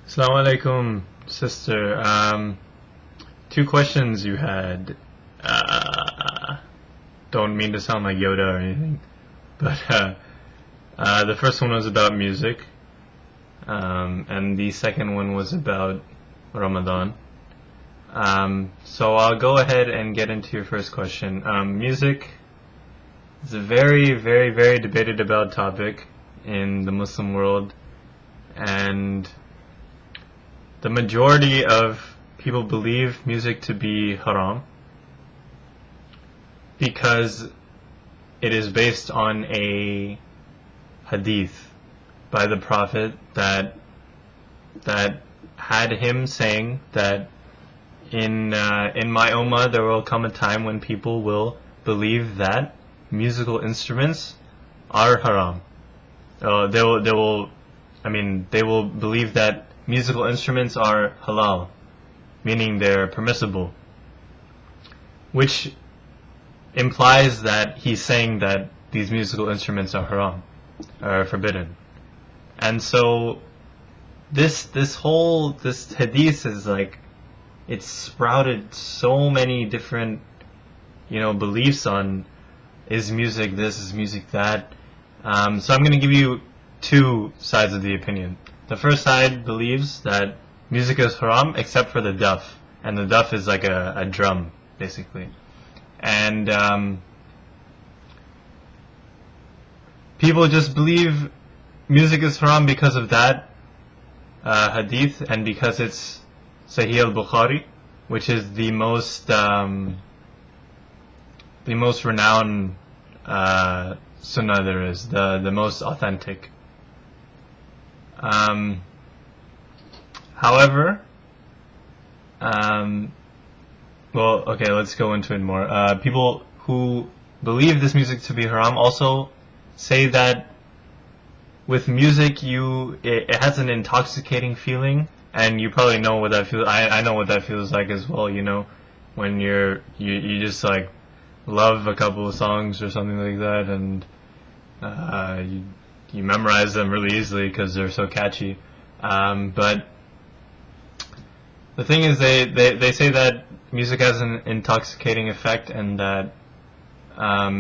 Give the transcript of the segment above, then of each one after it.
Assalamu alaikum, sister. Two questions you had. Don't mean to sound like Yoda or anything, but the first one was about music, and the second one was about Ramadan. So I'll go ahead and get into your first question. Music is a very, very, very debated about topic in the Muslim world, and the majority of people believe music to be haram because it is based on a hadith by the Prophet that had him saying that in my ummah there will come a time when people will believe that musical instruments are haram. They will believe that musical instruments are halal, meaning they're permissible, which implies that he's saying that these musical instruments are haram, are forbidden. And so this hadith is like, it's sprouted so many different beliefs on, is music this, is music that. So I'm going to give you two sides of the opinion. The first side believes that music is haram except for the duff, and the duff is like a drum, basically. And people just believe music is haram because of that hadith, and because it's Sahih al-Bukhari, which is the most renowned sunnah there is, the most authentic. However, let's go into it more. People who believe this music to be haram also say that with music it has an intoxicating feeling, and you probably know what that feels. I know what that feels like as well. When you just like love a couple of songs or something like that, and you memorize them really easily because they're so catchy. But the thing is, they say that music has an intoxicating effect, and that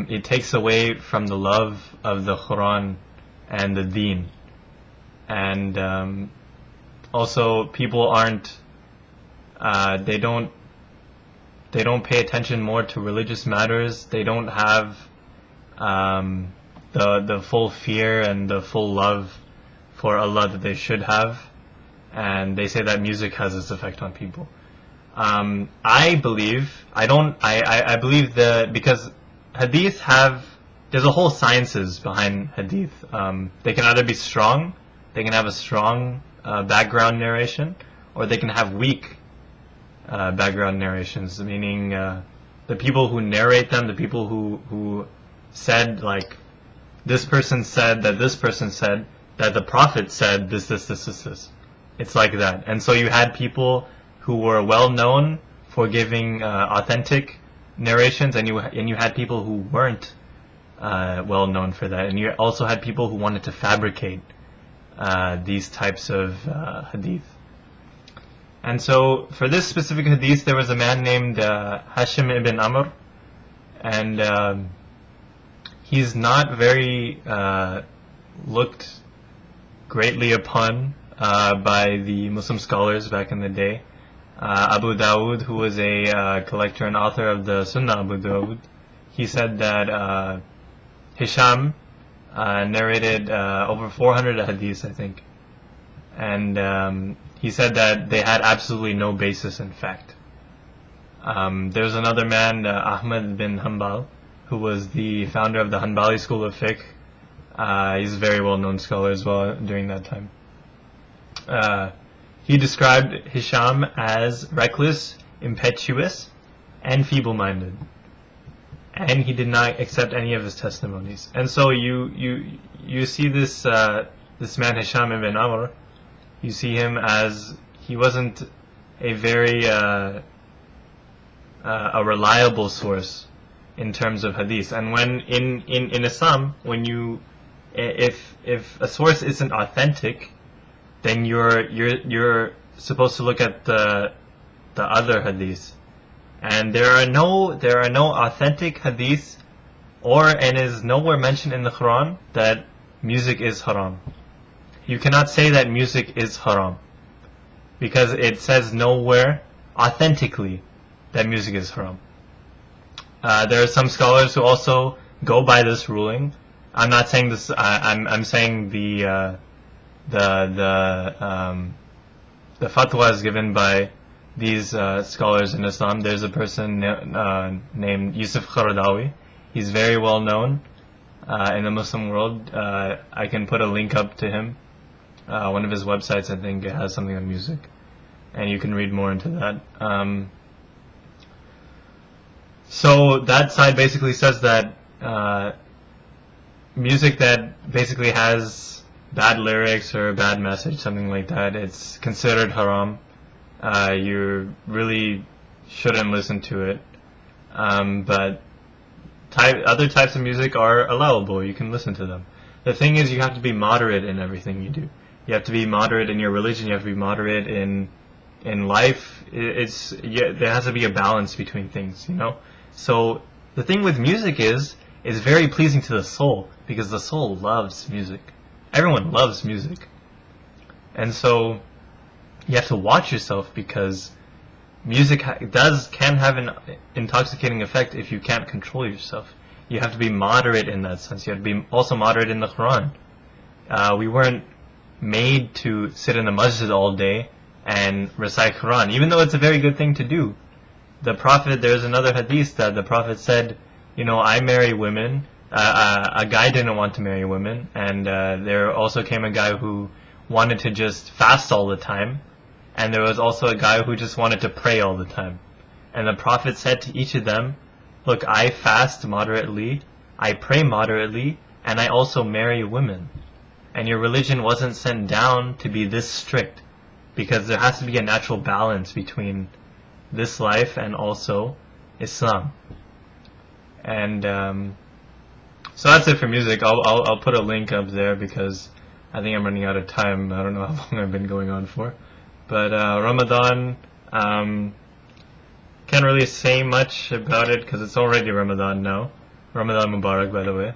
it takes away from the love of the Quran and the Deen. And also, people they don't pay attention more to religious matters. They don't have the full fear and the full love for Allah that they should have, and they say that music has this effect on people. I believe that because hadith there's a whole sciences behind hadith. They can either be strong, they can have a strong background narration, or they can have weak background narrations, meaning the people who narrate them, the people who said, like, this person said that this person said that the Prophet said this. It's like that. And so you had people who were well known for giving authentic narrations, and you had people who weren't well known for that, and you also had people who wanted to fabricate these types of hadith. And so for this specific hadith, there was a man named Hashim ibn Amr, and he's not very looked greatly upon by the Muslim scholars back in the day. Abu Dawud, who was a collector and author of the Sunnah Abu Dawud, he said that Hisham narrated over 400 hadiths, I think. And he said that they had absolutely no basis in fact. There's another man, Ahmad bin Hanbal, who was the founder of the Hanbali school of fiqh. He's a very well-known scholar as well during that time. He described Hisham as reckless, impetuous, and feeble-minded, and he did not accept any of his testimonies. And so you see this man Hisham ibn Amr. You see him as he wasn't a very a reliable source in terms of hadith. And when in Islam, when if a source isn't authentic, then you're supposed to look at the other hadiths. And there are no authentic hadiths, and is nowhere mentioned in the Quran that music is haram. You cannot say that music is haram, because it says nowhere authentically that music is haram. There are some scholars who also go by this ruling. I'm not saying this. I'm saying the fatwa is given by these scholars in Islam. There's a person named Yusuf Qaradawi. He's very well known in the Muslim world. I can put a link up to him. One of his websites, I think, it has something on music, and you can read more into that. So that side basically says that music that basically has bad lyrics or a bad message, something like that, it's considered haram. You really shouldn't listen to it. But other types of music are allowable. You can listen to them. The thing is, you have to be moderate in everything you do. You have to be moderate in your religion. You have to be moderate in life. There has to be a balance between things, you know. So the thing with music is very pleasing to the soul, because the soul loves music. Everyone loves music, and so you have to watch yourself, because music can have an intoxicating effect if you can't control yourself. You have to be moderate in that sense. You have to be also moderate in the Quran. We weren't made to sit in the masjid all day and recite Quran, even though it's a very good thing to do. The Prophet, there's another hadith that the Prophet said, you know, I marry women. A guy didn't want to marry women, and there also came a guy who wanted to just fast all the time, and there was also a guy who just wanted to pray all the time. And the Prophet said to each of them, look, I fast moderately, I pray moderately, and I also marry women. And your religion wasn't sent down to be this strict, because there has to be a natural balance between this life and also Islam. And so that's it for music. I'll put a link up there, because I think I'm running out of time. I don't know how long I've been going on for. But Ramadan, can't really say much about it because it's already Ramadan now. Ramadan Mubarak, by the way.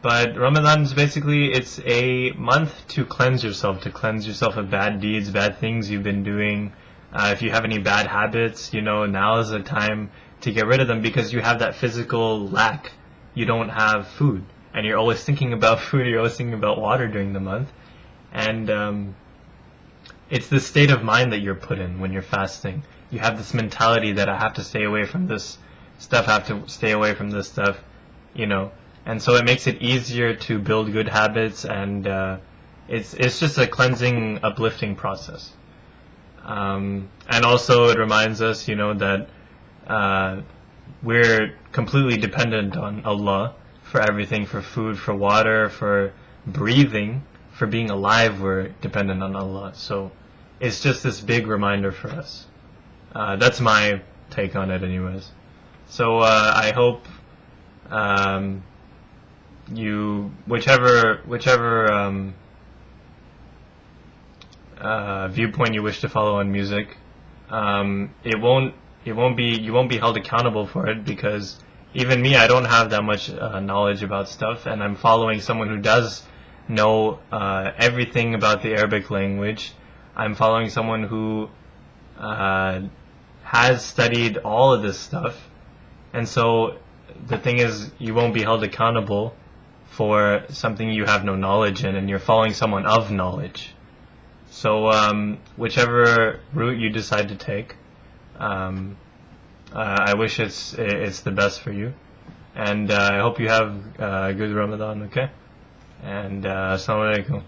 But Ramadan is basically, it's a month to cleanse yourself of bad deeds, bad things you've been doing. If you have any bad habits, you know, now is the time to get rid of them, because you have that physical lack. You don't have food, and you're always thinking about food, you're always thinking about water during the month. And it's the state of mind that you're put in when you're fasting. You have this mentality that I have to stay away from this stuff, you know. And so it makes it easier to build good habits, and it's just a cleansing, uplifting process. And also it reminds us, you know, that we're completely dependent on Allah for everything, for food, for water, for breathing, for being alive. We're dependent on Allah. So it's just this big reminder for us. That's my take on it anyways. So I hope you, whichever viewpoint you wish to follow on music, you won't be held accountable for it, because even me, I don't have that much knowledge about stuff, and I'm following someone who does know everything about the Arabic language. I'm following someone who has studied all of this stuff, and so the thing is, you won't be held accountable for something you have no knowledge in, and you're following someone of knowledge. So whichever route you decide to take, I wish it's the best for you, and I hope you have a good Ramadan. Okay, and Assalamu alaikum.